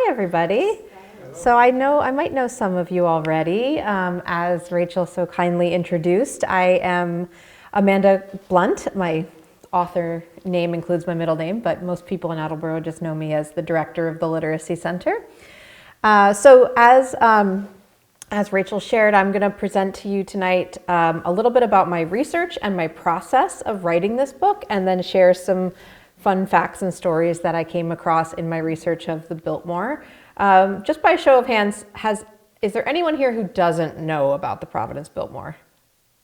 Hi, everybody. So I might know some of you already. As Rachel so kindly introduced, I am Amanda Blount. My author name includes my middle name, but most people in Attleboro just know me as the director of the Literacy Center. As Rachel shared, I'm going to present to you tonight a little bit about my research and my process of writing this book, and then share some fun facts and stories that I came across in my research of the Biltmore. Just by a show of hands, is there anyone here who doesn't know about the Providence Biltmore?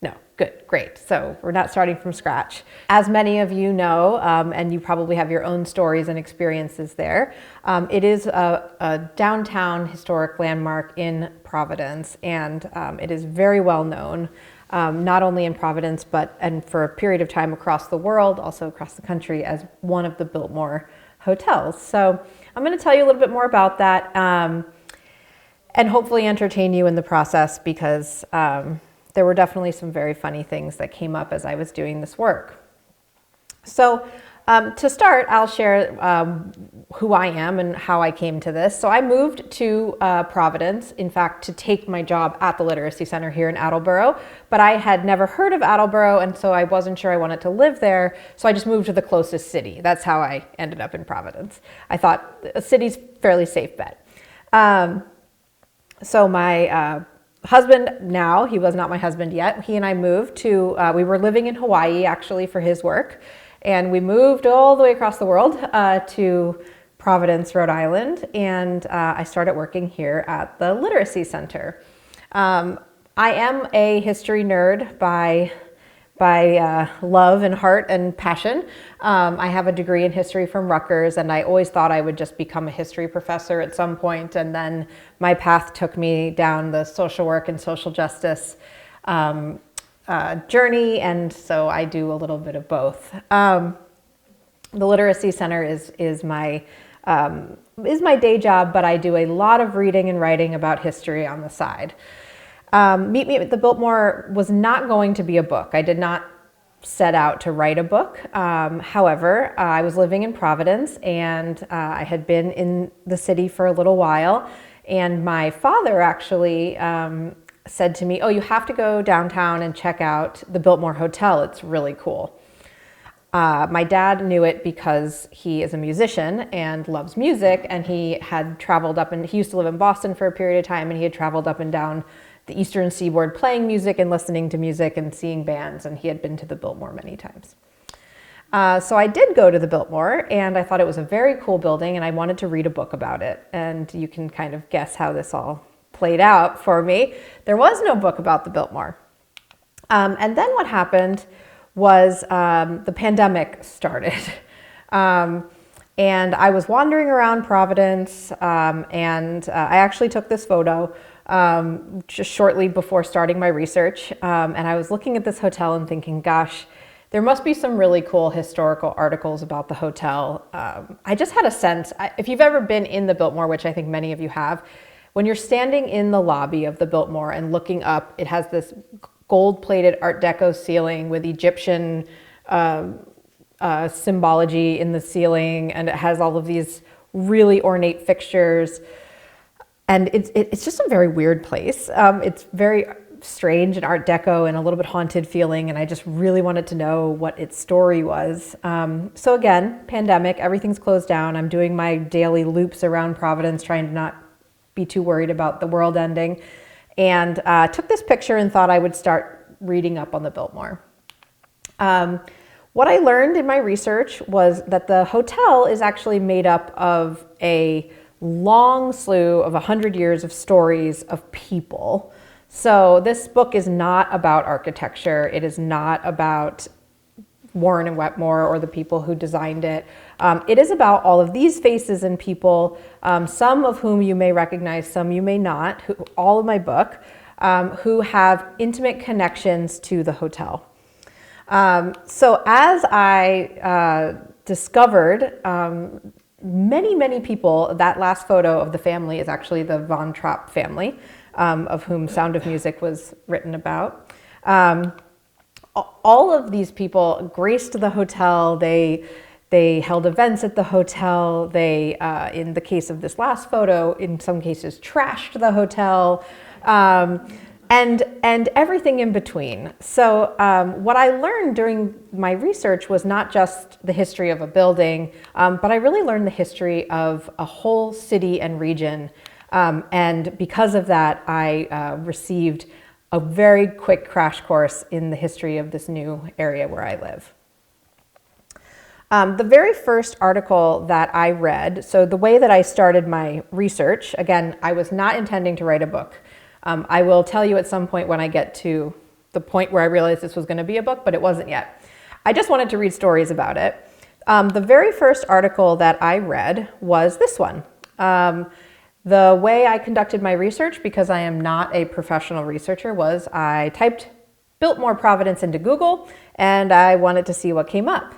No, good, great. So we're not starting from scratch. As many of you know, and you probably have your own stories and experiences there, it is a downtown historic landmark in Providence, and it is very well known, not only in Providence, and for a period of time across the world, also across the country, as one of the Biltmore hotels. So I'm going to tell you a little bit more about that, and hopefully entertain you in the process, because there were definitely some very funny things that came up as I was doing this work. So to start, I'll share who I am and how I came to this. So I moved to Providence, in fact, to take my job at the Literacy Center here in Attleboro, but I had never heard of Attleboro, and so I wasn't sure I wanted to live there, so I just moved to the closest city. That's how I ended up in Providence. I thought a city's fairly safe bet. So my husband now, he was not my husband yet, he and I moved to, we were living in Hawaii actually for his work, and we moved all the way across the world to Providence, Rhode Island, and I started working here at the Literacy Center. I am a history nerd by love and heart and passion. I have a degree in history from Rutgers, and I always thought I would just become a history professor at some point, and then my path took me down the social work and social justice journey, and so I do a little bit of both. The Literacy Center is my day job, but I do a lot of reading and writing about history on the side. Meet Me at the Biltmore was not going to be a book. I did not set out to write a book. However, I was living in Providence, and I had been in the city for a little while, and my father actually said to me, "Oh, you have to go downtown and check out the Biltmore Hotel. It's really cool." My dad knew it because he is a musician and loves music, and he had traveled up, and he used to live in Boston for a period of time, and he had traveled up and down the Eastern Seaboard playing music and listening to music and seeing bands, and he had been to the Biltmore many times. So I did go to the Biltmore, and I thought it was a very cool building, and I wanted to read a book about it. And you can kind of guess how this all played out for me. There was no book about the Biltmore. And then what happened was the pandemic started. And I was wandering around Providence, and I actually took this photo just shortly before starting my research. And I was looking at this hotel and thinking, gosh, there must be some really cool historical articles about the hotel. I just had a sense, if you've ever been in the Biltmore, which I think many of you have, when you're standing in the lobby of the Biltmore and looking up, it has this gold-plated Art Deco ceiling with Egyptian symbology in the ceiling, and it has all of these really ornate fixtures. And it's just a very weird place. It's very strange and Art Deco and a little bit haunted feeling, and I just really wanted to know what its story was. So again, pandemic, everything's closed down. I'm doing my daily loops around Providence, trying to not be too worried about the world ending, and took this picture and thought I would start reading up on the Biltmore. What I learned in my research was that the hotel is actually made up of a long slew of 100 years of stories of people. So this book is not about architecture. It is not about Warren and Wetmore or the people who designed it. It is about all of these faces and people, some of whom you may recognize, some you may not, all of my book, who have intimate connections to the hotel. So as I discovered, many people, that last photo of the family is actually the Von Trapp family, of whom Sound of Music was written about. All of these people graced the hotel. They They held events at the hotel. They, in the case of this last photo, in some cases trashed the hotel, and everything in between. So what I learned during my research was not just the history of a building, but I really learned the history of a whole city and region. And because of that, I received a very quick crash course in the history of this new area where I live. The very first article that I read, so the way that I started my research, again, I was not intending to write a book. I will tell you at some point when I get to the point where I realized this was going to be a book, but it wasn't yet. I just wanted to read stories about it. The very first article that I read was this one. The way I conducted my research, because I am not a professional researcher, was I typed Biltmore, Providence into Google, and I wanted to see what came up.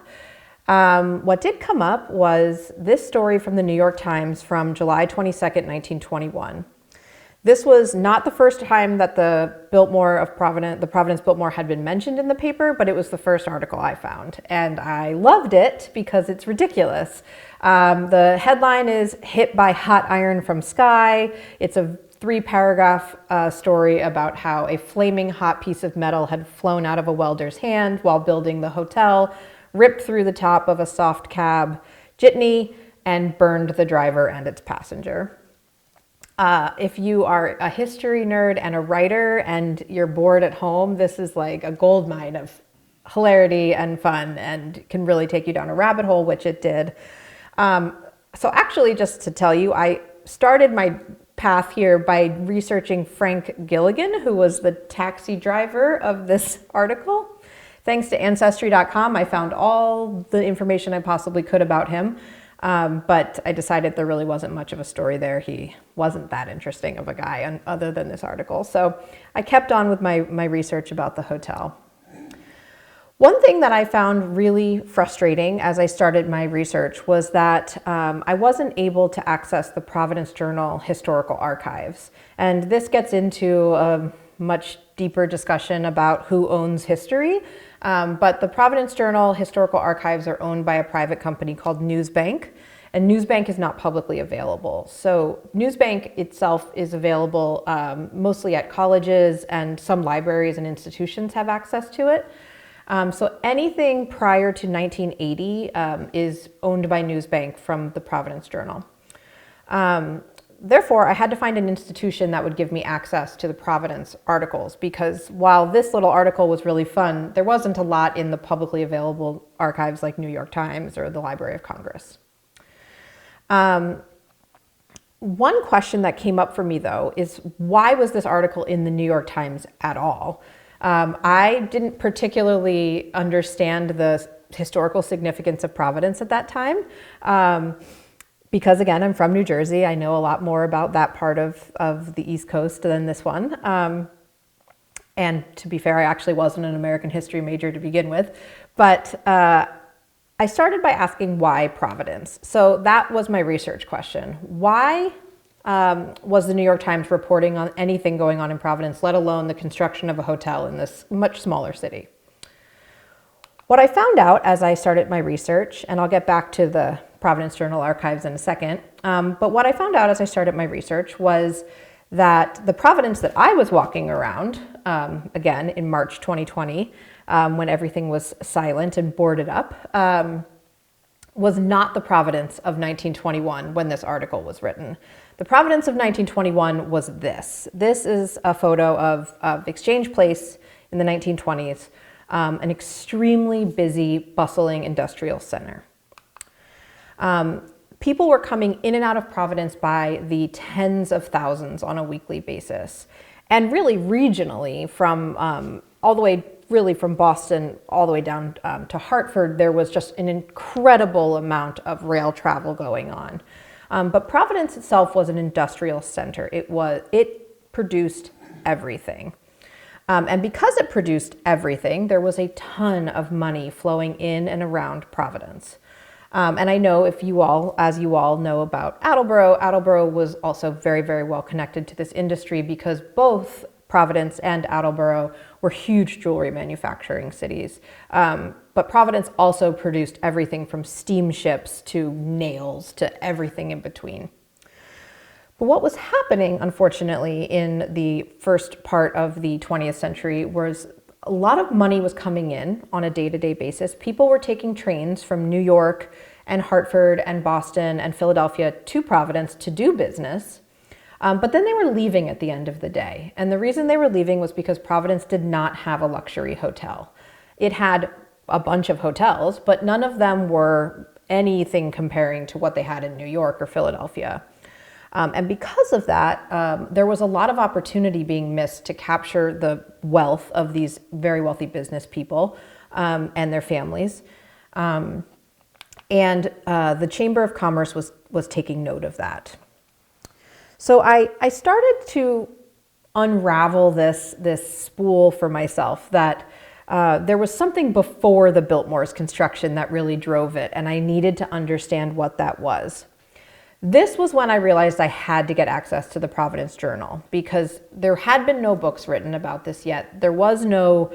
What did come up was this story from the New York Times from July 22nd, 1921. This was not the first time that the Providence Biltmore had been mentioned in the paper, but it was the first article I found. And I loved it because it's ridiculous. The headline is "Hit by Hot Iron from Sky." It's a 3-paragraph story about how a flaming hot piece of metal had flown out of a welder's hand while building the hotel, ripped through the top of a soft cab jitney, and burned the driver and its passenger. If you are a history nerd and a writer and you're bored at home, this is like a goldmine of hilarity and fun and can really take you down a rabbit hole, which it did. So actually, just to tell you, I started my path here by researching Frank Gilligan, who was the taxi driver of this article. Thanks to Ancestry.com, I found all the information I possibly could about him. But I decided there really wasn't much of a story there. He wasn't that interesting of a guy other than this article. So I kept on with my research about the hotel. One thing that I found really frustrating as I started my research was that I wasn't able to access the Providence Journal historical archives. And this gets into a much deeper discussion about who owns history. But the Providence Journal historical archives are owned by a private company called Newsbank, and Newsbank is not publicly available. So Newsbank itself is available mostly at colleges, and some libraries and institutions have access to it. So anything prior to 1980 is owned by Newsbank from the Providence Journal. Therefore, I had to find an institution that would give me access to the Providence articles, because while this little article was really fun, there wasn't a lot in the publicly available archives like New York Times or the Library of Congress. One question that came up for me, though, is why was this article in the New York Times at all? I didn't particularly understand the historical significance of Providence at that time. Because again, I'm from New Jersey, I know a lot more about that part of the East Coast than this one. And to be fair, I actually wasn't an American history major to begin with. But I started by asking why Providence? So that was my research question. Why was the New York Times reporting on anything going on in Providence, let alone the construction of a hotel in this much smaller city? What I found out as I started my research, and I'll get back to the Providence Journal archives in a second, but what I found out as I started my research was that the Providence that I was walking around, again in March 2020, when everything was silent and boarded up, was not the Providence of 1921 when this article was written. The Providence of 1921 was this. This is a photo of Exchange Place in the 1920s, an extremely busy, bustling industrial center. People were coming in and out of Providence by the tens of thousands on a weekly basis. And really regionally, from all the way really from Boston all the way down to Hartford, there was just an incredible amount of rail travel going on. But Providence itself was an industrial center. It produced everything. And because it produced everything, there was a ton of money flowing in and around Providence. And I know as you all know about Attleboro was also very, very well connected to this industry, because both Providence and Attleboro were huge jewelry manufacturing cities. But Providence also produced everything from steamships to nails to everything in between. But what was happening, unfortunately, in the first part of the 20th century was a lot of money was coming in on a day-to-day basis. People were taking trains from New York and Hartford and Boston and Philadelphia to Providence to do business. But then they were leaving at the end of the day. And the reason they were leaving was because Providence did not have a luxury hotel. It had a bunch of hotels, but none of them were anything comparing to what they had in New York or Philadelphia. And because of that, there was a lot of opportunity being missed to capture the wealth of these very wealthy business people and their families. And the Chamber of Commerce was taking note of that. So I started to unravel this spool for myself that there was something before the Biltmore's construction that really drove it, and I needed to understand what that was. This was when I realized I had to get access to the Providence Journal because there had been no books written about this yet. There was no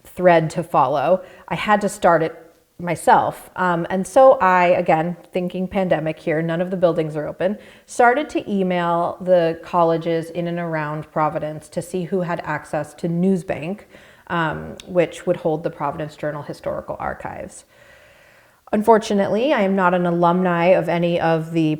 thread to follow. I had to start it myself. And so I, again, thinking pandemic here, none of the buildings are open, started to email the colleges in and around Providence to see who had access to Newsbank, which would hold the Providence Journal historical archives. Unfortunately, I am not an alumni of any of the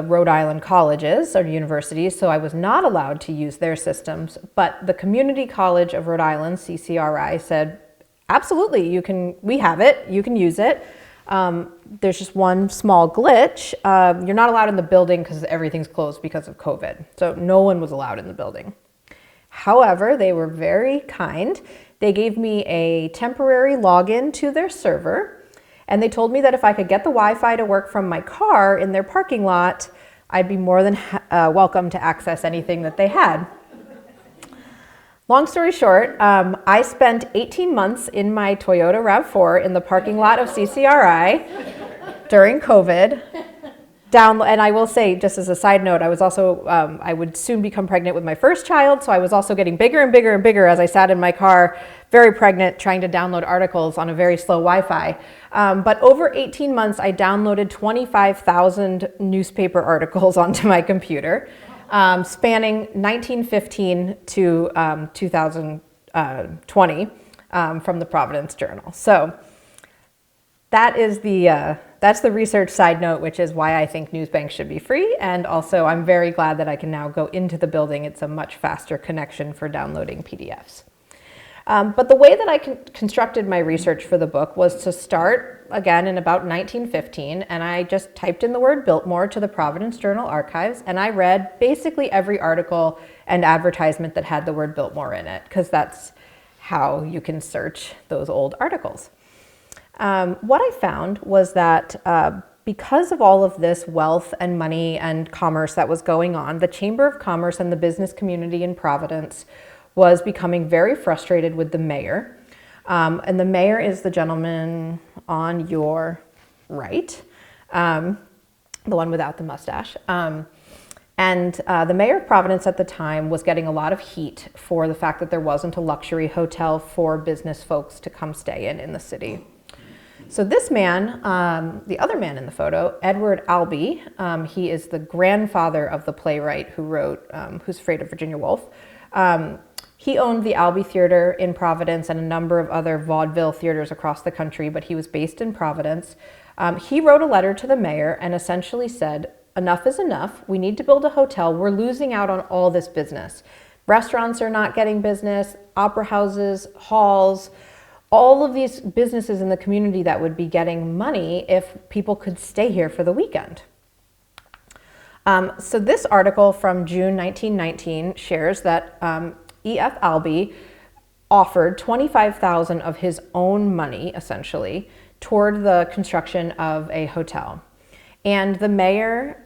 Rhode Island colleges or universities, so I was not allowed to use their systems. But the Community College of Rhode Island, CCRI, said, absolutely, we have it, you can use it. There's just one small glitch. You're not allowed in the building because everything's closed because of COVID. So no one was allowed in the building. However, they were very kind. They gave me a temporary login to their server. And they told me that if I could get the Wi-Fi to work from my car in their parking lot, I'd be more than welcome to access anything that they had. Long story short, I spent 18 months in my Toyota RAV4 in the parking lot of CCRI during COVID. And I will say, just as a side note, I was also, I would soon become pregnant with my first child, so I was also getting bigger and bigger and bigger as I sat in my car, very pregnant, trying to download articles on a very slow Wi-Fi. But over 18 months, I downloaded 25,000 newspaper articles onto my computer, spanning 1915 to 2020 from the Providence Journal. So that is that's the research side note, which is why I think Newsbank should be free. And also, I'm very glad that I can now go into the building. It's a much faster connection for downloading PDFs. But the way that I constructed my research for the book was to start, again, in about 1915, and I just typed in the word Biltmore to the Providence Journal archives, and I read basically every article and advertisement that had the word Biltmore in it, because that's how you can search those old articles. What I found was that because of all of this wealth and money and commerce that was going on, the Chamber of Commerce and the business community in Providence was becoming very frustrated with the mayor. And the mayor is the gentleman on your right, the one without the mustache. And the mayor of Providence at the time was getting a lot of heat for the fact that there wasn't a luxury hotel for business folks to come stay in the city. So this man, the other man in the photo, Edward Albee, he is the grandfather of the playwright who wrote Who's Afraid of Virginia Woolf. He owned the Albee Theater in Providence and a number of other vaudeville theaters across the country, but he was based in Providence. He wrote a letter to the mayor and essentially said, enough is enough. We need to build a hotel. We're losing out on all this business. Restaurants are not getting business, opera houses, halls, all of these businesses in the community that would be getting money if people could stay here for the weekend. So this article from June 1919 shares that E.F. Albee offered $25,000 of his own money, essentially, toward the construction of a hotel. And the mayor,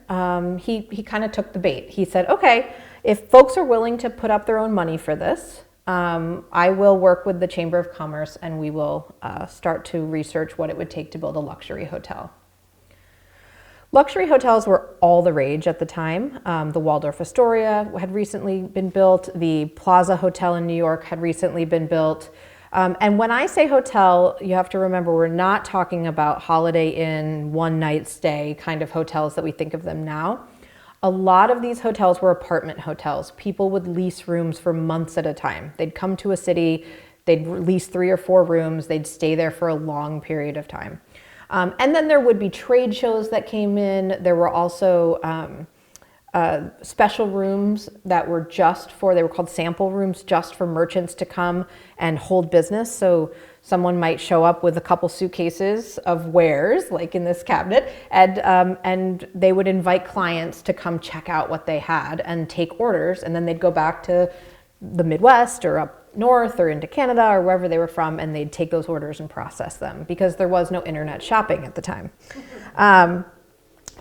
he kind of took the bait. He said, okay, if folks are willing to put up their own money for this, I will work with the Chamber of Commerce and we will start to research what it would take to build a luxury hotel. Luxury hotels were all the rage at the time. The Waldorf Astoria had recently been built. The Plaza Hotel in New York had recently been built. And when I say hotel, you have to remember we're not talking about Holiday Inn, one night stay kind of hotels that we think of them now. A lot of these hotels were apartment hotels. People would lease rooms for months at a time. They'd come to a city, they'd lease 3 or 4 rooms, they'd stay there for a long period of time. And then there would be trade shows that came in. There were also special rooms that were they were called sample rooms, just for merchants to come and hold business. So someone might show up with a couple suitcases of wares, like in this cabinet, and they would invite clients to come check out what they had and take orders, and then they'd go back to the Midwest or up north or into Canada or wherever they were from, and they'd take those orders and process them because there was no internet shopping at the time.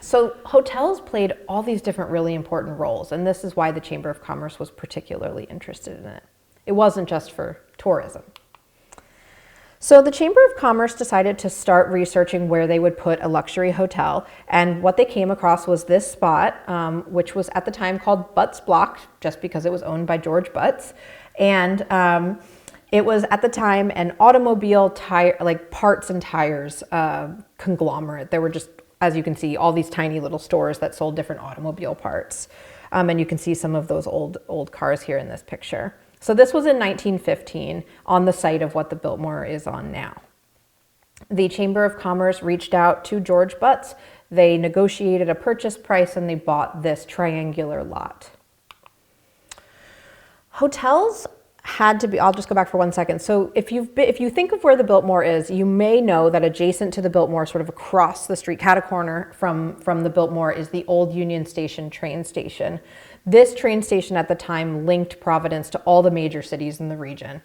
So hotels played all these different really important roles, and this is why the Chamber of Commerce was particularly interested in it. It wasn't just for tourism. So the Chamber of Commerce decided to start researching where they would put a luxury hotel, and what they came across was this spot, which was at the time called Butts Block, just because it was owned by George Butts. And it was at the time an automobile tire, like parts and tires conglomerate. There were just, as you can see, all these tiny little stores that sold different automobile parts. And you can see some of those old cars here in this picture. So this was in 1915 on the site of what the Biltmore is on now. The Chamber of Commerce reached out to George Butts. They negotiated a purchase price and they bought this triangular lot. Hotels had to be, I'll just go back for 1 second. So if you think of where the Biltmore is, you may know that adjacent to the Biltmore, sort of across the street, cat a corner from the Biltmore, is the old Union Station train station. This train station at the time linked Providence to all the major cities in the region.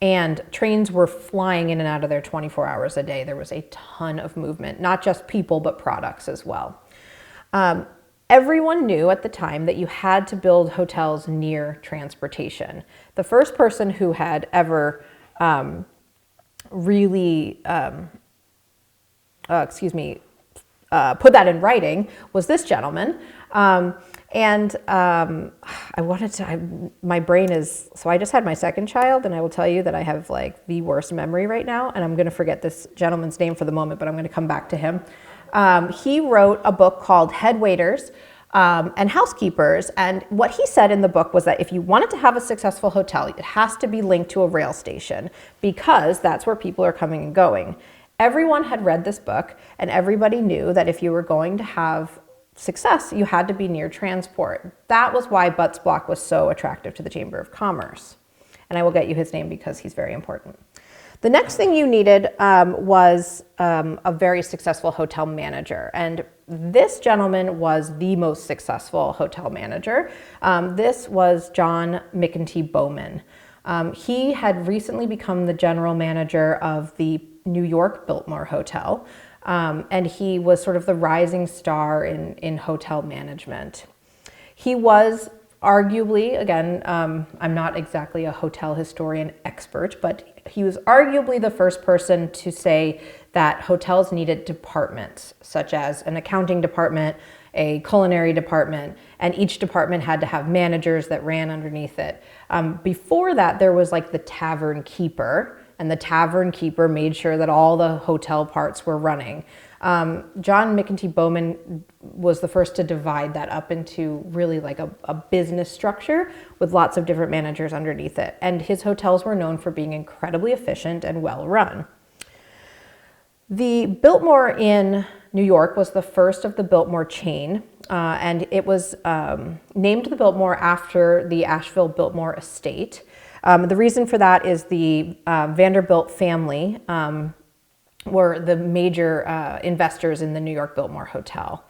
And trains were flying in and out of there 24 hours a day. There was a ton of movement, not just people, but products as well. Everyone knew at the time that you had to build hotels near transportation. The first person who had ever really put that in writing was this gentleman. My brain is, so I just had my second child, and I will tell you that I have like the worst memory right now, and I'm going to forget this gentleman's name for the moment, but I'm going to come back to him. He wrote a book called Head Waiters and Housekeepers, and what he said in the book was that if you wanted to have a successful hotel, it has to be linked to a rail station because that's where people are coming and going. Everyone had read this book, and everybody knew that if you were going to have success, you had to be near transport. That was why Butts Block was so attractive to the Chamber of Commerce. And I will get you his name because he's very important. The next thing you needed was a very successful hotel manager. And this gentleman was the most successful hotel manager. This was John McEntee Bowman. He had recently become the general manager of the New York Biltmore Hotel. And he was sort of the rising star in hotel management. He was arguably, again, I'm not exactly a hotel historian expert, but he was arguably the first person to say that hotels needed departments, such as an accounting department, a culinary department, and each department had to have managers that ran underneath it. Before that, there was like the tavern keeper, and the tavern keeper made sure that all the hotel parts were running. John McEntee Bowman was the first to divide that up into really like a business structure with lots of different managers underneath it. And his hotels were known for being incredibly efficient and well run. The Biltmore in New York was the first of the Biltmore chain, and it was named the Biltmore after the Asheville Biltmore estate. The reason for that is the Vanderbilt family were the major investors in the New York Biltmore Hotel.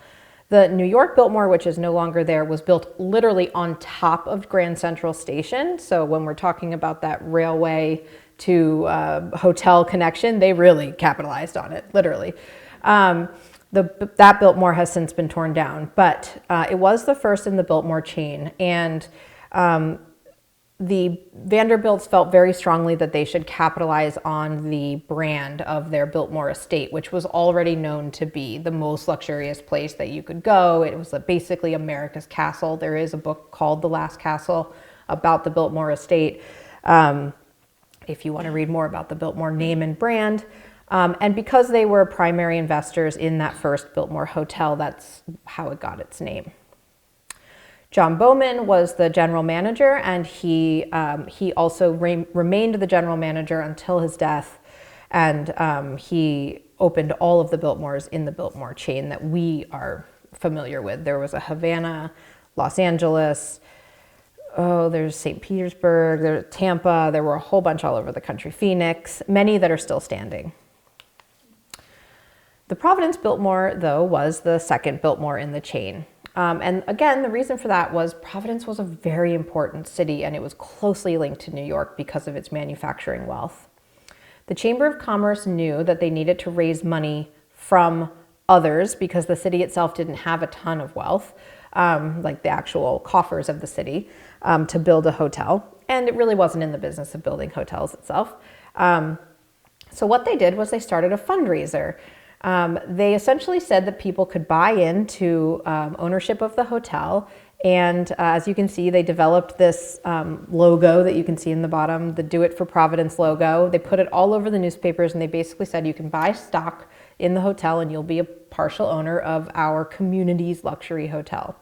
The New York Biltmore, which is no longer there, was built literally on top of Grand Central Station. So when we're talking about that railway to hotel connection, they really capitalized on it, literally. That Biltmore has since been torn down, but it was the first in the Biltmore chain. And the Vanderbilts felt very strongly that they should capitalize on the brand of their Biltmore estate, which was already known to be the most luxurious place that you could go. It was basically America's castle. There is a book called The Last Castle about the Biltmore estate, if you want to read more about the Biltmore name and brand. And because they were primary investors in that first Biltmore hotel, that's how it got its name. John Bowman was the general manager, and he also remained the general manager until his death, and he opened all of the Biltmores in the Biltmore chain that we are familiar with. There was a Havana, Los Angeles, there's St. Petersburg, there's Tampa, there were a whole bunch all over the country, Phoenix, many that are still standing. The Providence Biltmore, though, was the second Biltmore in the chain. And again, the reason for that was Providence was a very important city, and it was closely linked to New York because of its manufacturing wealth. The Chamber of Commerce knew that they needed to raise money from others because the city itself didn't have a ton of wealth, like the actual coffers of the city, to build a hotel. And it really wasn't in the business of building hotels itself. So what they did was they started a fundraiser. They essentially said that people could buy into ownership of the hotel. And as you can see, they developed this logo that you can see in the bottom, the Do It for Providence logo. They put it all over the newspapers, and they basically said you can buy stock in the hotel and you'll be a partial owner of our community's luxury hotel.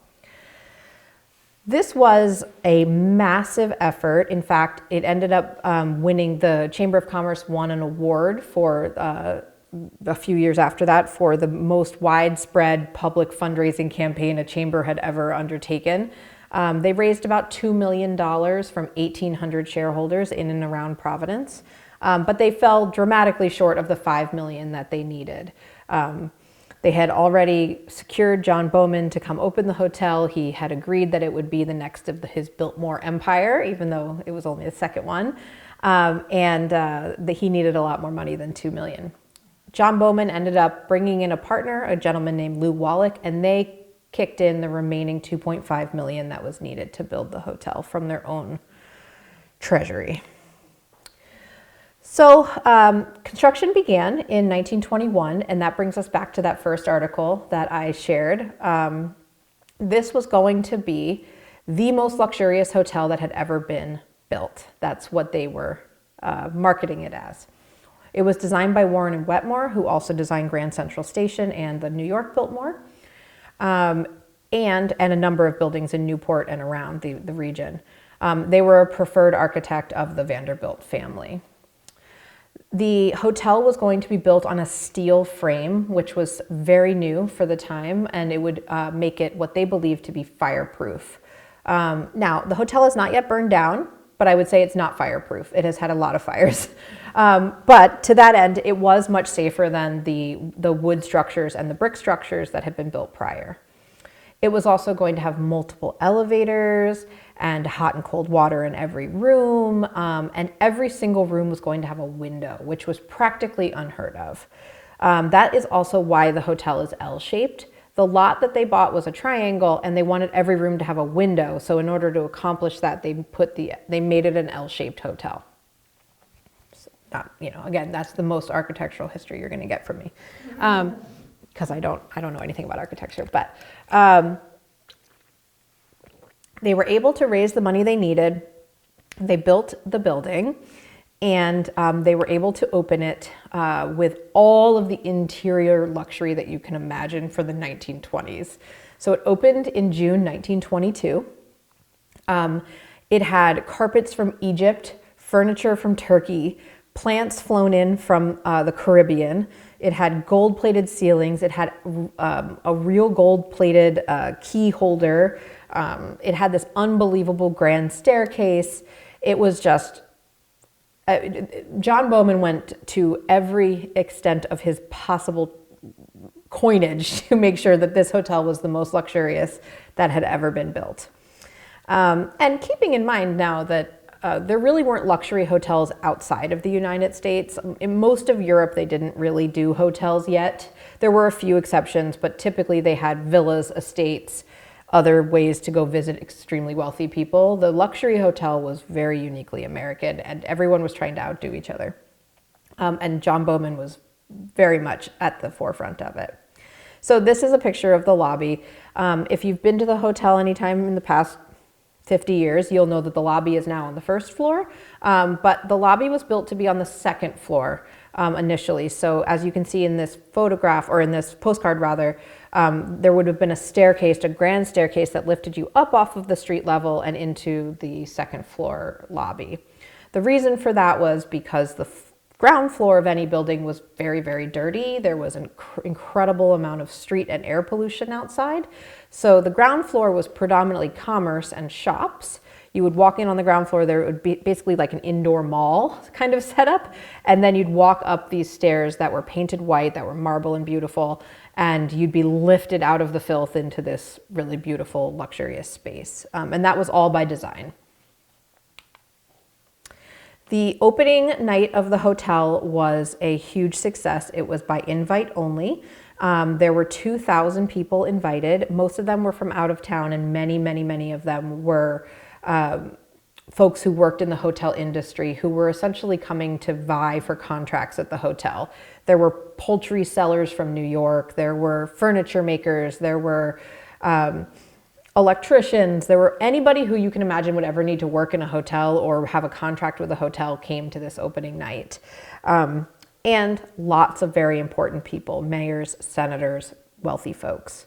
This was a massive effort. In fact, it ended up winning, the Chamber of Commerce won an award for a few years after that for the most widespread public fundraising campaign a chamber had ever undertaken. They raised about $2 million from 1,800 shareholders in and around Providence, but they fell dramatically short of the $5 million that they needed. They had already secured John Bowman to come open the hotel. He had agreed that it would be the next of his Biltmore empire, even though it was only the second one, and that he needed a lot more money than $2 million. John Bowman ended up bringing in a partner, a gentleman named Lou Wallach, and they kicked in the remaining $2.5 million that was needed to build the hotel from their own treasury. So construction began in 1921, and that brings us back to that first article that I shared. This was going to be the most luxurious hotel that had ever been built. That's what they were marketing it as. It was designed by Warren and Wetmore, who also designed Grand Central Station and the New York Biltmore, and a number of buildings in Newport and around the region. They were a preferred architect of the Vanderbilt family. The hotel was going to be built on a steel frame, which was very new for the time, and it would make it what they believed to be fireproof. Now, the hotel is not yet burned down, but I would say it's not fireproof. It has had a lot of fires. But to that end, it was much safer than the wood structures and the brick structures that had been built prior. It was also going to have multiple elevators and hot and cold water in every room, and every single room was going to have a window, which was practically unheard of. That is also why the hotel is L-shaped. The lot that they bought was a triangle, and they wanted every room to have a window. So in order to accomplish that, they made it an L-shaped hotel. So again, that's the most architectural history you're going to get from me, because I don't know anything about architecture. But they were able to raise the money they needed. They built the building, and they were able to open it with all of the interior luxury that you can imagine for the 1920s. So it opened in June 1922. It had carpets from Egypt, furniture from Turkey, plants flown in from the Caribbean. It had gold-plated ceilings. It had a real gold-plated key holder. It had this unbelievable grand staircase. It was just... John Bowman went to every extent of his possible coinage to make sure that this hotel was the most luxurious that had ever been built. And keeping in mind now that there really weren't luxury hotels outside of the United States. In most of Europe, they didn't really do hotels yet. There were a few exceptions, but typically they had villas, estates, other ways to go visit extremely wealthy people. The luxury hotel was very uniquely American, and everyone was trying to outdo each other. And John Bowman was very much at the forefront of it. So this is a picture of the lobby. If you've been to the hotel anytime in the past 50 years, you'll know that the lobby is now on the first floor, but the lobby was built to be on the second floor initially. So as you can see in this photograph, or in this postcard rather, there would have been a staircase, a grand staircase that lifted you up off of the street level and into the second floor lobby. The reason for that was because the ground floor of any building was very, very dirty. There was an incredible amount of street and air pollution outside. So the ground floor was predominantly commerce and shops. You would walk in on the ground floor, there would be basically like an indoor mall kind of setup. And then you'd walk up these stairs that were painted white, that were marble and beautiful, and you'd be lifted out of the filth into this really beautiful, luxurious space. And that was all by design. The opening night of the hotel was a huge success. It was by invite only. There were 2,000 people invited. Most of them were from out of town, and many, many, many of them were folks who worked in the hotel industry, who were essentially coming to vie for contracts at the hotel. There were poultry sellers from New York. There were furniture makers. There were electricians. There were anybody who you can imagine would ever need to work in a hotel or have a contract with a hotel came to this opening night. And lots of very important people, mayors, senators, wealthy folks.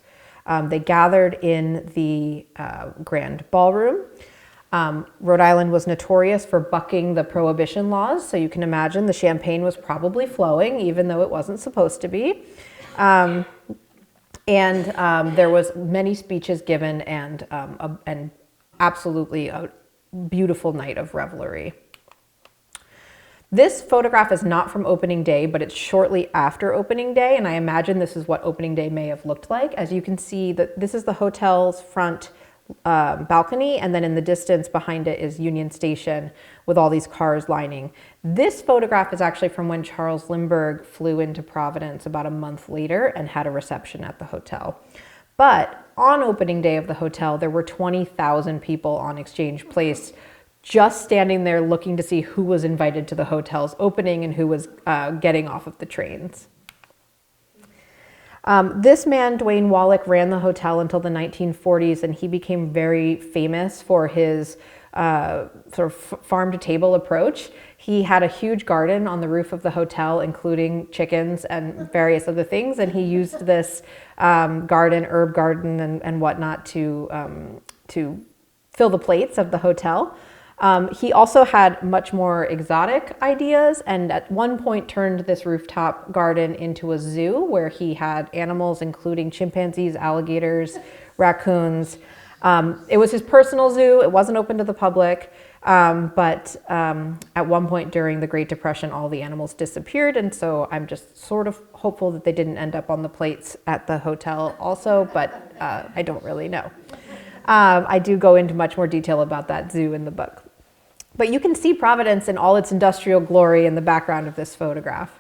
They gathered in the grand ballroom. Rhode Island was notorious for bucking the prohibition laws, so you can imagine the champagne was probably flowing, even though it wasn't supposed to be. And there was many speeches given, and absolutely a beautiful night of revelry. This photograph is not from opening day, but it's shortly after opening day, and I imagine this is what opening day may have looked like. As you can see, that this is the hotel's front balcony, and then in the distance behind it is Union Station with all these cars lining. This photograph is actually from when Charles Lindbergh flew into Providence about a month later and had a reception at the hotel. But on opening day of the hotel, there were 20,000 people on Exchange Place just standing there looking to see who was invited to the hotel's opening and who was getting off of the trains. This man, Dwayne Wallach, ran the hotel until the 1940s, and he became very famous for his sort of farm-to-table approach. He had a huge garden on the roof of the hotel, including chickens and various other things, and he used this herb garden and whatnot to fill the plates of the hotel. He also had much more exotic ideas, and at one point turned this rooftop garden into a zoo where he had animals including chimpanzees, alligators, raccoons. It was his personal zoo. It wasn't open to the public, but at one point during the Great Depression, all the animals disappeared, and so I'm just sort of hopeful that they didn't end up on the plates at the hotel also, but I don't really know. I do go into much more detail about that zoo in the book. But you can see Providence in all its industrial glory in the background of this photograph.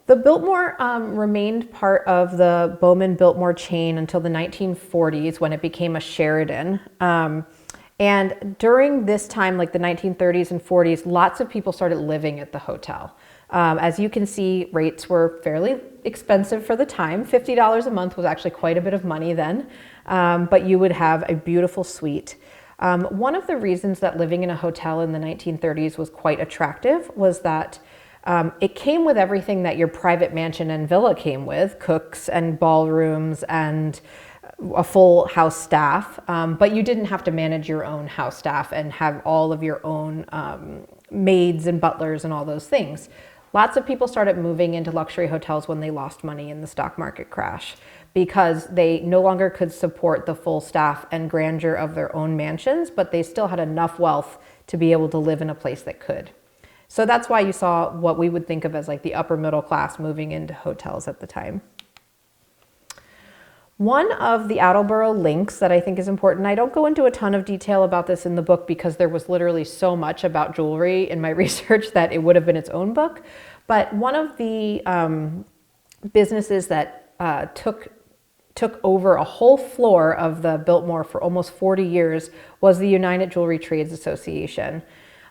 The Biltmore remained part of the Bowman-Biltmore chain until the 1940s when it became a Sheraton. And during this time, like the 1930s and 40s, lots of people started living at the hotel. As you can see, rates were fairly expensive for the time. $50 a month was actually quite a bit of money then, but you would have a beautiful suite. One of the reasons that living in a hotel in the 1930s was quite attractive was that it came with everything that your private mansion and villa came with, cooks and ballrooms and a full house staff, but you didn't have to manage your own house staff and have all of your own maids and butlers and all those things. Lots of people started moving into luxury hotels when they lost money in the stock market crash, because they no longer could support the full staff and grandeur of their own mansions, but they still had enough wealth to be able to live in a place that could. So that's why you saw what we would think of as like the upper middle class moving into hotels at the time. One of the Attleboro links that I think is important, I don't go into a ton of detail about this in the book because there was literally so much about jewelry in my research that it would have been its own book, but one of the businesses that took took over a whole floor of the Biltmore for almost 40 years was the United Jewelry Trades Association.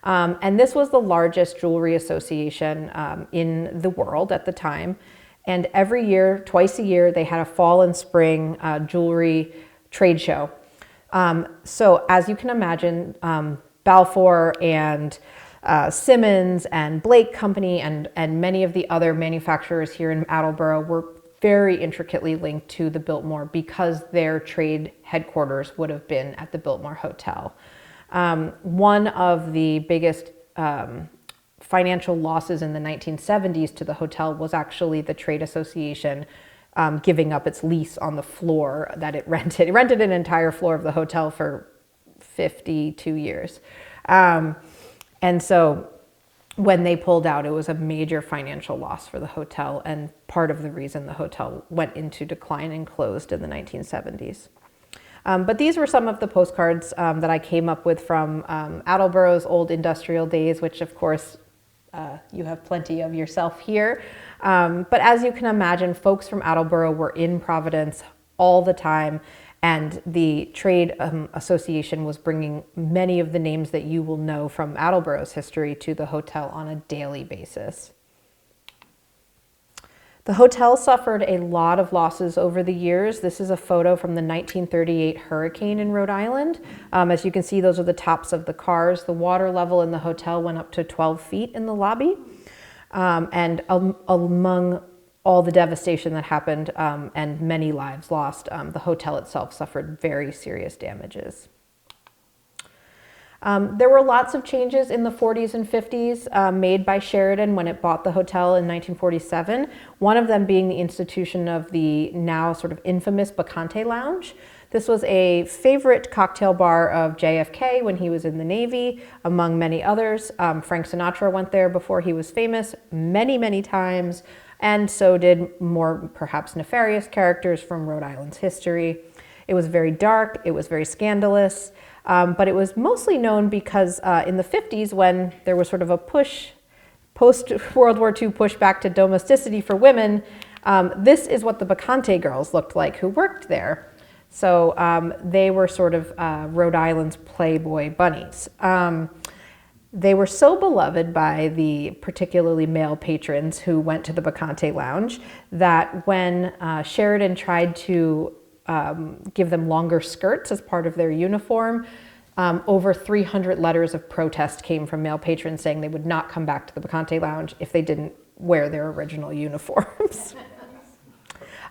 And this was the largest jewelry association in the world at the time. And every year, twice a year, they had a fall and spring jewelry trade show. So as you can imagine, Balfour and Simmons and Blake Company and many of the other manufacturers here in Attleboro were very intricately linked to the Biltmore because their trade headquarters would have been at the Biltmore Hotel. One of the biggest financial losses in the 1970s to the hotel was actually the trade association giving up its lease on the floor that it rented. It rented an entire floor of the hotel for 52 years. And so when they pulled out, it was a major financial loss for the hotel and part of the reason the hotel went into decline and closed in the 1970s. But these were some of the postcards that I came up with from Attleboro's old industrial days, which of course you have plenty of yourself here. But as you can imagine, folks from Attleboro were in Providence all the time, and the trade association was bringing many of the names that you will know from Attleboro's history to the hotel on a daily basis. The hotel suffered a lot of losses over the years. This is a photo from the 1938 hurricane in Rhode Island. As you can see, those are the tops of the cars. The water level in the hotel went up to 12 feet in the lobby. And among all the devastation that happened and many lives lost, the hotel itself suffered very serious damages. There were lots of changes in the 40s and 50s made by Sheraton when it bought the hotel in 1947, one of them being the institution of the now sort of infamous Bacante Lounge. This was a favorite cocktail bar of JFK when he was in the Navy, among many others. Frank Sinatra went there before he was famous many, many times, and so did more perhaps nefarious characters from Rhode Island's history. It was very dark, it was very scandalous, but it was mostly known because in the 50s, when there was sort of a push, post-World War II push back to domesticity for women, this is what the Bacante girls looked like who worked there. So they were sort of Rhode Island's Playboy bunnies. They were so beloved by the particularly male patrons who went to the Bacante Lounge that when Sheraton tried to give them longer skirts as part of their uniform, over 300 letters of protest came from male patrons saying they would not come back to the Bacante Lounge if they didn't wear their original uniforms.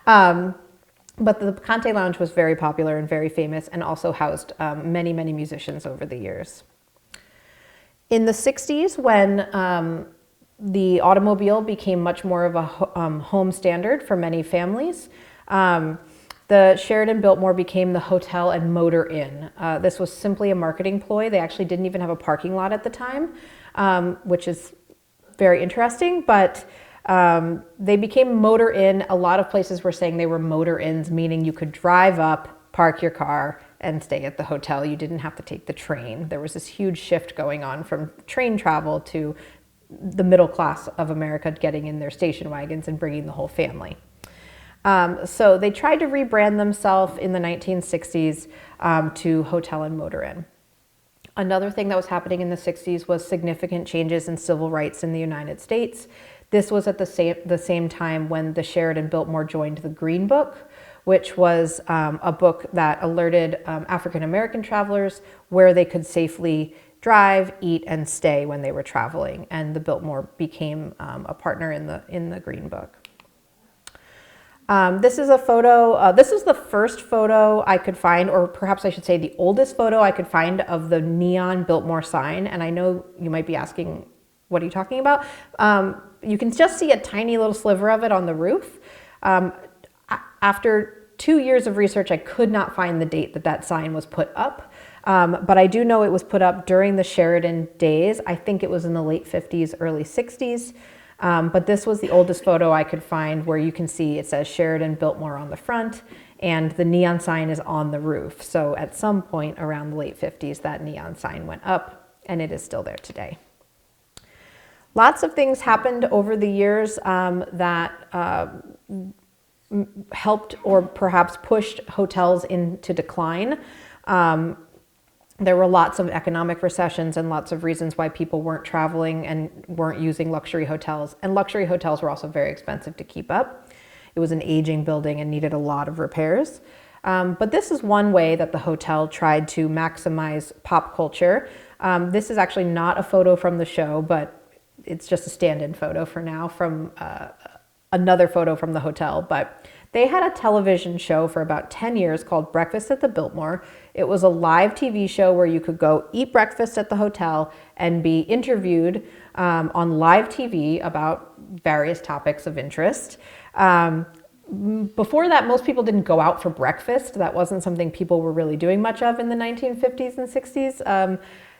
But the Bacante Lounge was very popular and very famous and also housed many, many musicians over the years. In the 60s, when the automobile became much more of a home standard for many families, the Sheraton Biltmore became the Hotel and Motor Inn. This was simply a marketing ploy. They actually didn't even have a parking lot at the time, which is very interesting, but they became Motor Inn. A lot of places were saying they were motor inns, meaning you could drive up, park your car, and stay at the hotel. You didn't have to take the train. There was this huge shift going on from train travel to the middle class of America getting in their station wagons and bringing the whole family. So they tried to rebrand themselves in the 1960s to Hotel and Motor Inn. Another thing that was happening in the 60s was significant changes in civil rights in the United States. This was at the same time when the Sheraton Biltmore joined the Green Book, which was a book that alerted African-American travelers where they could safely drive, eat, and stay when they were traveling. And the Biltmore became a partner in the Green Book. This is a photo, this is the first photo I could find, or perhaps I should say the oldest photo I could find of the neon Biltmore sign. And I know you might be asking, what are you talking about? You can just see a tiny little sliver of it on the roof. After 2 years of research, I could not find the date that that sign was put up. But I do know it was put up during the Sheraton days. I think it was in the late 50s, early 60s. But this was the oldest photo I could find where you can see it says Sheraton Biltmore on the front and the neon sign is on the roof. So at some point around the late 50s, that neon sign went up and it is still there today. Lots of things happened over the years that helped or perhaps pushed hotels into decline. There were lots of economic recessions and lots of reasons why people weren't traveling and weren't using luxury hotels. And luxury hotels were also very expensive to keep up. It was an aging building and needed a lot of repairs. But this is one way that the hotel tried to maximize pop culture. This is actually not a photo from the show, but it's just a stand-in photo for now from another photo from the hotel. But they had a television show for about 10 years called Breakfast at the Biltmore. It was a live TV show where you could go eat breakfast at the hotel and be interviewed on live TV about various topics of interest. Before that, most people didn't go out for breakfast. That wasn't something people were really doing much of in the 1950s and 60s.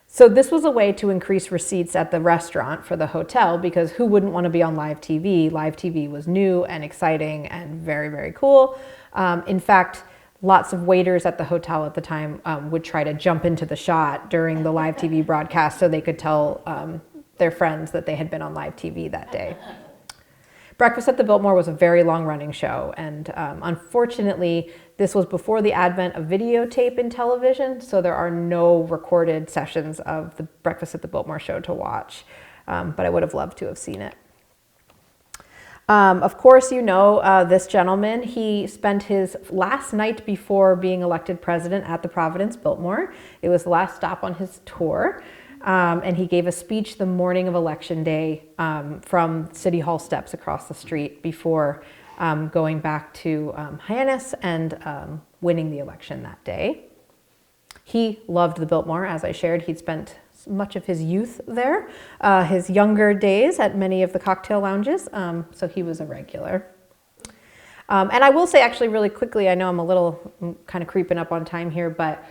So this was a way to increase receipts at the restaurant for the hotel, because who wouldn't want to be on live TV? Live TV was new and exciting and very, very cool. In fact, lots of waiters at the hotel at the time would try to jump into the shot during the live TV broadcast so they could tell their friends that they had been on live TV that day. Breakfast at the Biltmore was a very long-running show, and unfortunately, this was before the advent of videotape in television, so there are no recorded sessions of the Breakfast at the Biltmore show to watch, but I would have loved to have seen it. Of course, you know this gentleman. He spent his last night before being elected president at the Providence Biltmore. It was the last stop on his tour. And he gave a speech the morning of Election Day from City Hall steps across the street before going back to Hyannis and winning the election that day. He loved the Biltmore, as I shared. He'd spent much of his youth there, his younger days at many of the cocktail lounges, so he was a regular. And I will say, actually, really quickly, I know I'm a little kind of creeping up on time here, but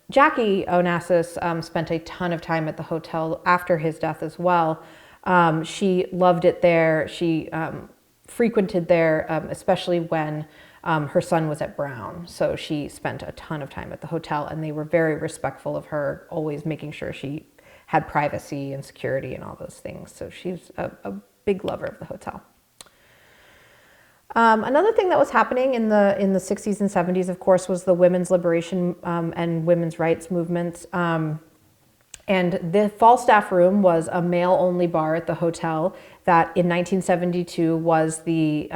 Jackie Onassis spent a ton of time at the hotel after his death as well. She loved it there. She frequented there, especially when her son was at Brown. So she spent a ton of time at the hotel, and they were very respectful of her, always making sure she had privacy and security and all those things. So she's a big lover of the hotel. Another thing that was happening in the 60s and 70s, of course, was the women's liberation and women's rights movements. And the Falstaff Room was a male-only bar at the hotel that in 1972 was the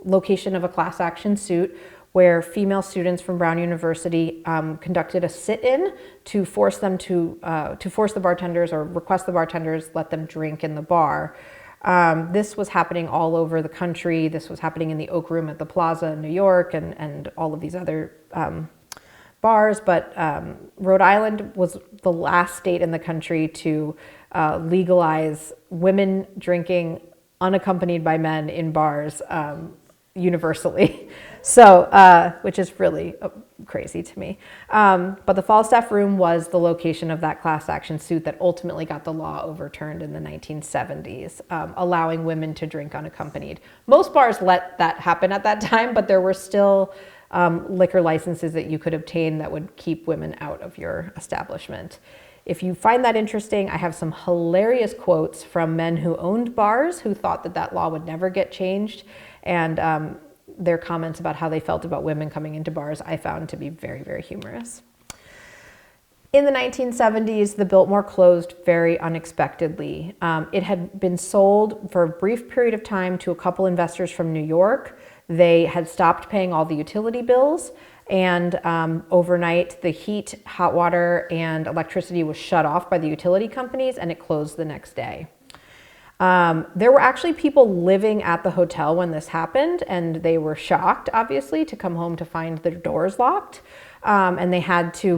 location of a class action suit where female students from Brown University conducted a sit-in to force them to force the bartenders, or request the bartenders let them drink in the bar. This was happening all over the country. This was happening in the Oak Room at the Plaza in New York and all of these other bars. But Rhode Island was the last state in the country to legalize women drinking unaccompanied by men in bars universally. So, which is really crazy to me. But the Falstaff Room was the location of that class action suit that ultimately got the law overturned in the 1970s, allowing women to drink unaccompanied. Most bars let that happen at that time, but there were still liquor licenses that you could obtain that would keep women out of your establishment. If you find that interesting, I have some hilarious quotes from men who owned bars who thought that that law would never get changed, and their comments about how they felt about women coming into bars I found to be very, very humorous. In the 1970s, the Biltmore closed very unexpectedly. It had been sold for a brief period of time to a couple investors from New York. They had stopped paying all the utility bills, and overnight the heat, hot water, and electricity was shut off by the utility companies, and it closed the next day. There were actually people living at the hotel when this happened, and they were shocked, obviously, to come home to find their doors locked. And they had to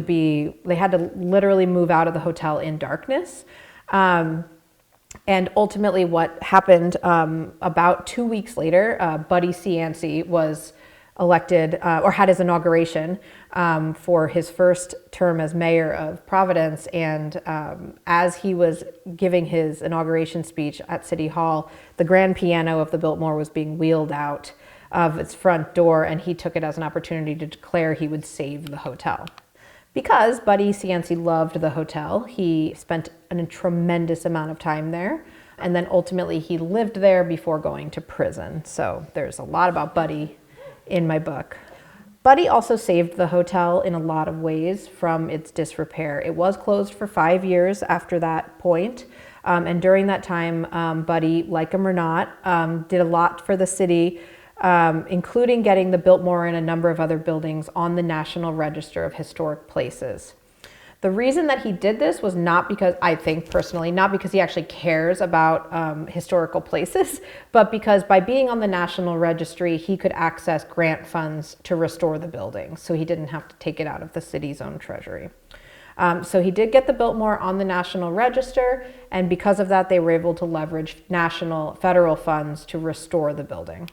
literally move out of the hotel in darkness. And ultimately what happened, about 2 weeks later, Buddy Cianci was elected or had his inauguration for his first term as mayor of Providence. And as he was giving his inauguration speech at City Hall, the grand piano of the Biltmore was being wheeled out of its front door, and he took it as an opportunity to declare he would save the hotel. Because Buddy Cianci loved the hotel, he spent a tremendous amount of time there. And then ultimately he lived there before going to prison. So there's a lot about Buddy in my book. Buddy also saved the hotel in a lot of ways from its disrepair. It was closed for 5 years after that point. And during that time, Buddy, like him or not, did a lot for the city, including getting the Biltmore and a number of other buildings on the National Register of Historic Places. The reason that he did this was not because, I think personally, not because he actually cares about historical places, but because by being on the National Registry, he could access grant funds to restore the building. So he didn't have to take it out of the city's own treasury. So he did get the Biltmore on the National Register, and because of that, they were able to leverage federal funds to restore the building.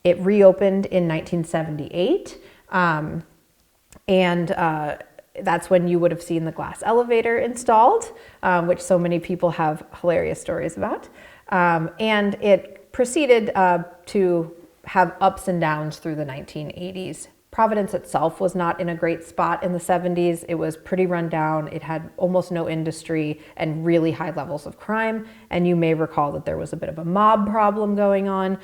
It reopened in 1978, that's when you would have seen the glass elevator installed, which so many people have hilarious stories about. And it proceeded to have ups and downs through the 1980s. Providence itself was not in a great spot in the 70s. It was pretty run down. It had almost no industry and really high levels of crime. And you may recall that there was a bit of a mob problem going on.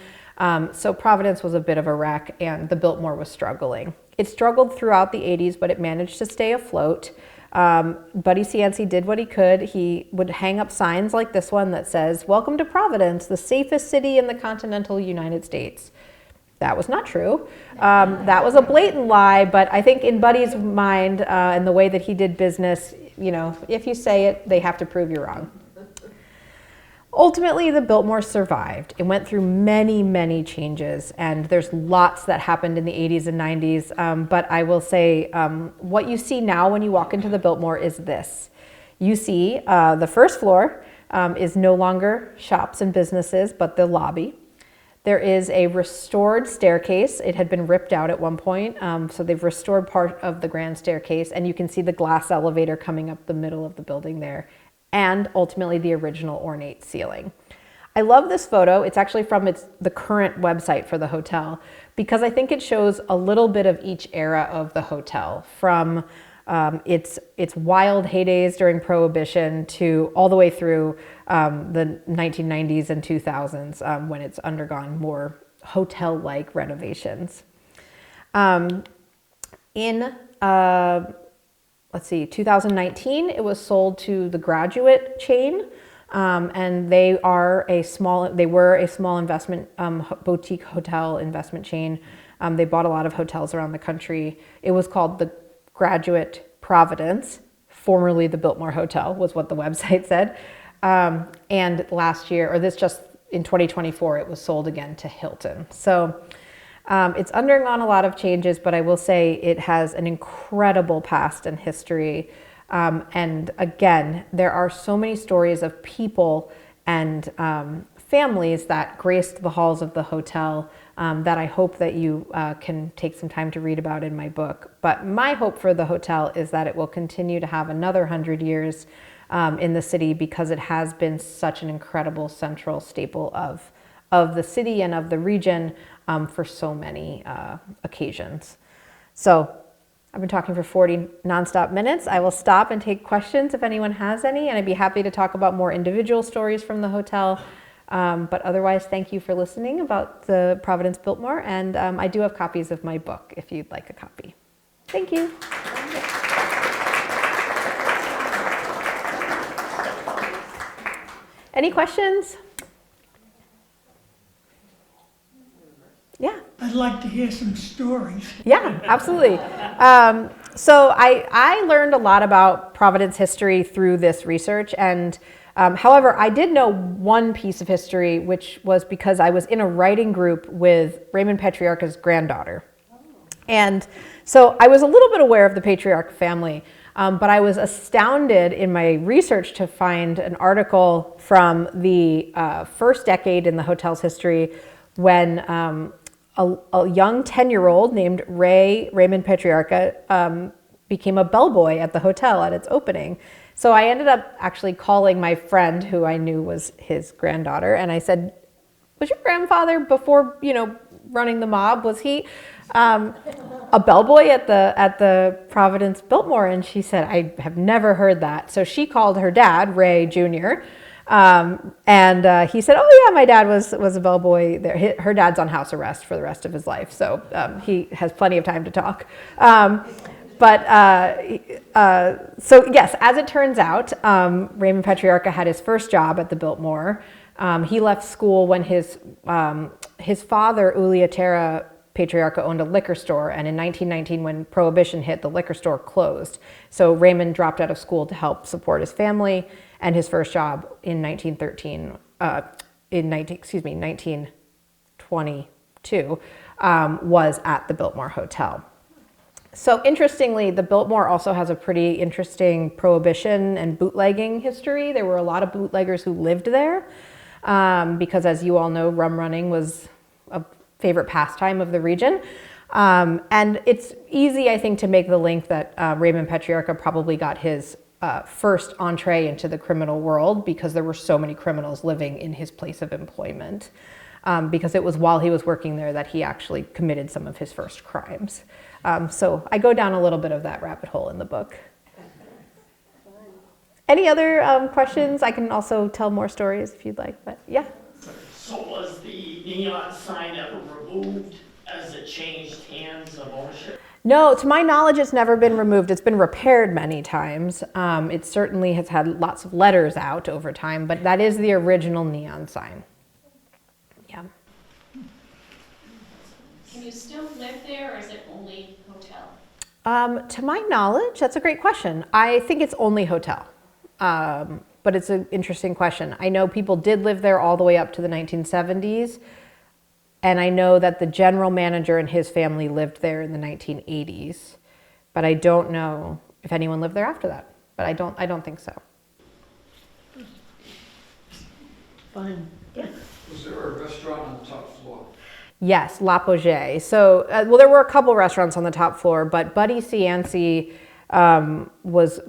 So Providence was a bit of a wreck, and the Biltmore was struggling. It struggled throughout the 80s, but it managed to stay afloat. Buddy Cianci did what he could. He would hang up signs like this one that says, "Welcome to Providence, the safest city in the continental United States." That was not true. That was a blatant lie, but I think in Buddy's mind and the way that he did business, if you say it, they have to prove you're wrong. Ultimately, the Biltmore survived. It went through many, many changes, and there's lots that happened in the 80s and 90s, but I will say what you see now when you walk into the Biltmore is this. You see the first floor is no longer shops and businesses, but the lobby. There is a restored staircase. It had been ripped out at one point, so they've restored part of the grand staircase, and you can see the glass elevator coming up the middle of the building there, and ultimately the original ornate ceiling. I love this photo. It's actually from the current website for the hotel, because I think it shows a little bit of each era of the hotel, from its wild heydays during Prohibition to all the way through the 1990s and 2000s when it's undergone more hotel-like renovations. In 2019, it was sold to the Graduate chain, and they were a small investment boutique hotel investment chain. They bought a lot of hotels around the country. It was called the Graduate Providence, formerly the Biltmore Hotel, was what the website said. And last year, just in 2024, it was sold again to Hilton. So it's undergone a lot of changes, but I will say it has an incredible past and history. And again, there are so many stories of people and families that graced the halls of the hotel that I hope that you can take some time to read about in my book. But my hope for the hotel is that it will continue to have another 100 years in the city, because it has been such an incredible central staple of the city and of the region for so many occasions. So I've been talking for 40 nonstop minutes. I will stop and take questions if anyone has any, and I'd be happy to talk about more individual stories from the hotel. But otherwise, thank you for listening about the Providence Biltmore, and I do have copies of my book if you'd like a copy. Thank you. Any questions? Yeah. I'd like to hear some stories. Yeah, absolutely. So I learned a lot about Providence history through this research, and however, I did know one piece of history, which was because I was in a writing group with Raymond Patriarca's granddaughter. And so I was a little bit aware of the Patriarch family, but I was astounded in my research to find an article from the first decade in the hotel's history when a young 10-year-old named Raymond Patriarca became a bellboy at the hotel at its opening. So I ended up actually calling my friend who I knew was his granddaughter, and I said, "Was your grandfather, before running the mob, was he a bellboy at the Providence Biltmore?" And she said, "I have never heard that." So she called her dad, Ray Jr., And he said, "Oh yeah, my dad was a bellboy there. Her dad's on house arrest for the rest of his life, so he has plenty of time to talk." So yes, as it turns out, Raymond Petrarca had his first job at the Biltmore. He left school when his father, Uliatera Patriarca, owned a liquor store, and in 1919, when Prohibition hit, the liquor store closed. So Raymond dropped out of school to help support his family, and his first job in 1922, was at the Biltmore Hotel. So interestingly, the Biltmore also has a pretty interesting prohibition and bootlegging history. There were a lot of bootleggers who lived there because, as you all know, rum running was a favorite pastime of the region. And it's easy, I think, to make the link that Raymond Petrarca probably got his first entree into the criminal world because there were so many criminals living in his place of employment. Because it was while he was working there that he actually committed some of his first crimes. So I go down a little bit of that rabbit hole in the book. Any other questions? I can also tell more stories if you'd like, but yeah. So was the neon sign ever removed as it changed hands of ownership? No, to my knowledge, it's never been removed. It's been repaired many times. It certainly has had lots of letters out over time, but that is the original neon sign. Yeah. Can you still live there, or is it only hotel? To my knowledge, that's a great question. I think it's only hotel, but it's an interesting question. I know people did live there all the way up to the 1970s, and I know that the general manager and his family lived there in the 1980s, but I don't know if anyone lived there after that. But I don't think so. Fine. Yeah. Was there a restaurant on the top floor? Yes, La Pogée. So, well, there were a couple restaurants on the top floor, but Buddy Cianci was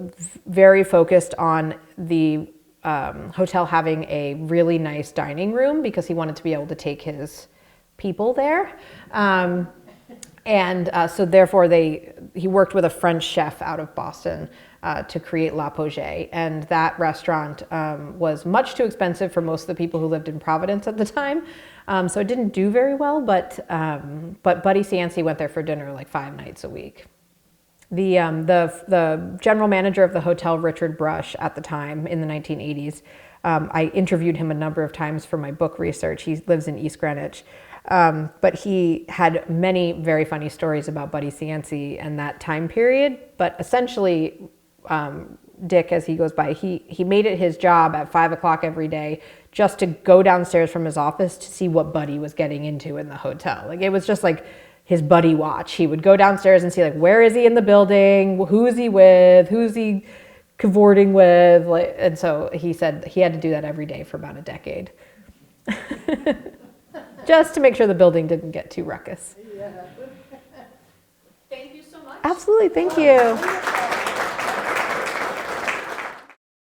very focused on the hotel having a really nice dining room because he wanted to be able to take his people there. So therefore he worked with a French chef out of Boston to create La Pogée. And that restaurant was much too expensive for most of the people who lived in Providence at the time. So it didn't do very well, but Buddy Cianci went there for dinner like 5 nights a week. The general manager of the hotel, Richard Brush, at the time in the 1980s, I interviewed him a number of times for my book research. He lives in East Greenwich. But he had many very funny stories about Buddy Cianci and that time period. But essentially, Dick, as he goes by, he made it his job at 5 o'clock every day just to go downstairs from his office to see what Buddy was getting into in the hotel. Like, it was just like his buddy watch. He would go downstairs and see, like, where is he in the building? Who is he with? Who's he cavorting with? Like, and so he said he had to do that every day for about a decade. Just to make sure the building didn't get too ruckus. Thank you so much. Absolutely, thank you.